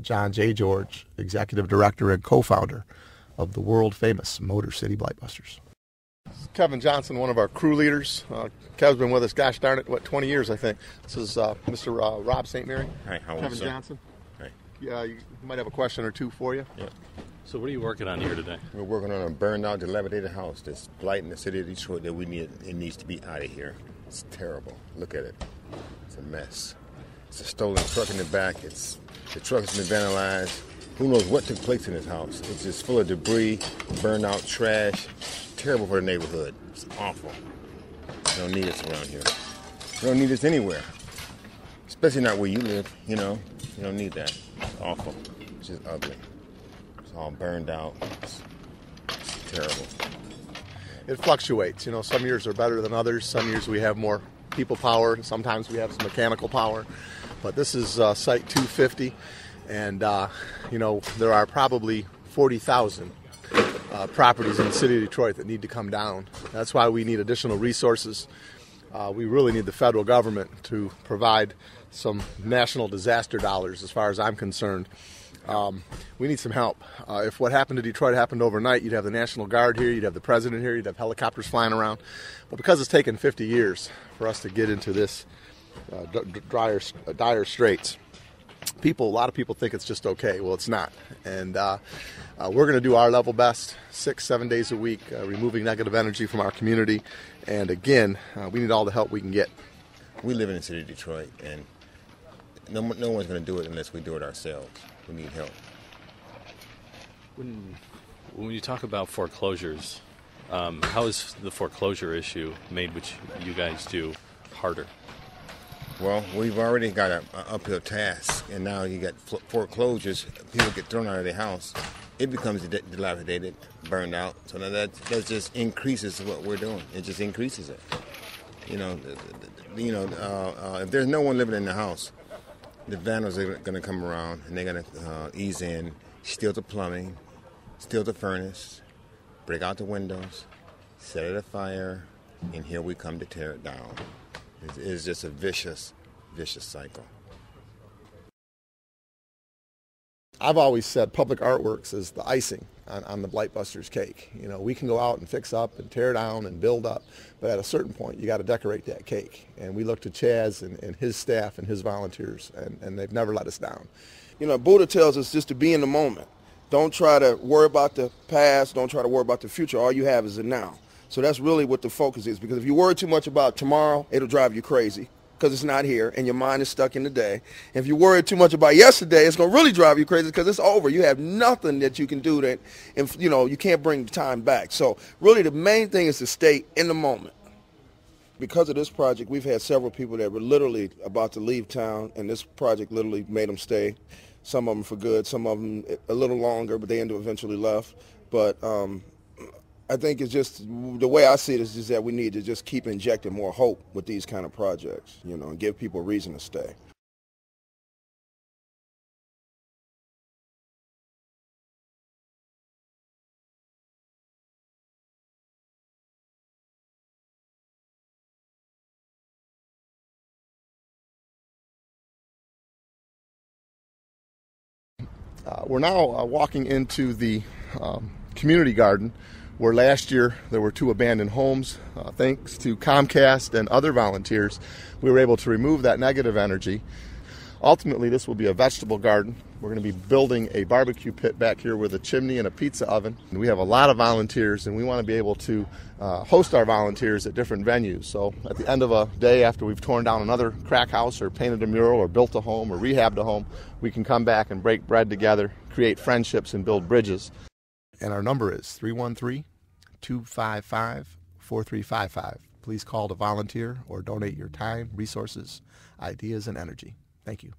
John J. George, Executive Director and co-founder of the world-famous Motor City Blight Busters. Kevin Johnson, one of our crew leaders. Kev's been with us, gosh darn it, 20 years, I think. This is Mr. Rob St. Mary. Hi, how are you, Kevin sir? Johnson. Hi. Yeah, you might have a question or two for you. Yeah. So what are you working on here today? We're working on a burned-out, dilapidated house that's blighting the city of Detroit that it needs to be out of here. It's terrible. Look at it. It's a mess. It's a stolen truck in the back. The truck has been vandalized. Who knows what took place in this house? It's just full of debris, burned out trash. Terrible for the neighborhood. It's awful. We don't need this around here. We don't need this anywhere. Especially not where you live, you know. You don't need that. It's awful. It's just ugly. It's all burned out. It's terrible. It fluctuates. You know, some years are better than others. Some years we have more people power. Sometimes we have some mechanical power. But this is Site 250. And, you know, there are probably 40,000 properties in the city of Detroit that need to come down. That's why we need additional resources. We really need the federal government to provide some national disaster dollars as far as I'm concerned. We need some help. If what happened to Detroit happened overnight, you'd have the National Guard here, you'd have the president here, you'd have helicopters flying around. But because it's taken 50 years for us to get into this dire straits, a lot of people think it's just okay. Well, it's not. And we're going to do our level best, 6-7 days a week, removing negative energy from our community. And again, we need all the help we can get. We live in the city of Detroit, and no one's going to do it unless we do it ourselves. We need help. When you talk about foreclosures, how is the foreclosure issue made, which you guys do, harder? Well, we've already got an uphill task, and now you got foreclosures. People get thrown out of their house. It becomes dilapidated, burned out. So now that just increases what we're doing. It just increases it. If there's no one living in the house, the vandals are going to come around, and they're going to ease in, steal the plumbing, steal the furnace, break out the windows, set it afire, and here we come to tear it down. It's just a vicious, vicious cycle. I've always said public artworks is the icing on the Blight Busters cake. You know, we can go out and fix up and tear down and build up, but at a certain point, you got to decorate that cake. And we look to Chaz and his staff and his volunteers, and they've never let us down. You know, Buddha tells us just to be in the moment. Don't try to worry about the past. Don't try to worry about the future. All you have is the now. So that's really what the focus is, because if you worry too much about tomorrow, it'll drive you crazy because it's not here and your mind is stuck in the day. And if you worry too much about yesterday, it's going to really drive you crazy because it's over. You have nothing that you can do that, and you know, you can't bring the time back. So really the main thing is to stay in the moment. Because of this project, we've had several people that were literally about to leave town, and this project literally made them stay. Some of them for good, some of them a little longer, but they eventually left. But I think it's just, the way I see it is just that we need to just keep injecting more hope with these kind of projects, you know, and give people a reason to stay. We're now walking into the community garden, where last year there were 2 abandoned homes. Thanks to Comcast and other volunteers, we were able to remove that negative energy. Ultimately, this will be a vegetable garden. We're going to be building a barbecue pit back here with a chimney and a pizza oven. And we have a lot of volunteers, and we want to be able to host our volunteers at different venues. So at the end of a day, after we've torn down another crack house or painted a mural or built a home or rehabbed a home, we can come back and break bread together, create friendships, and build bridges. And our number is 313-255-4355. Please call to volunteer or donate your time, resources, ideas, and energy. Thank you.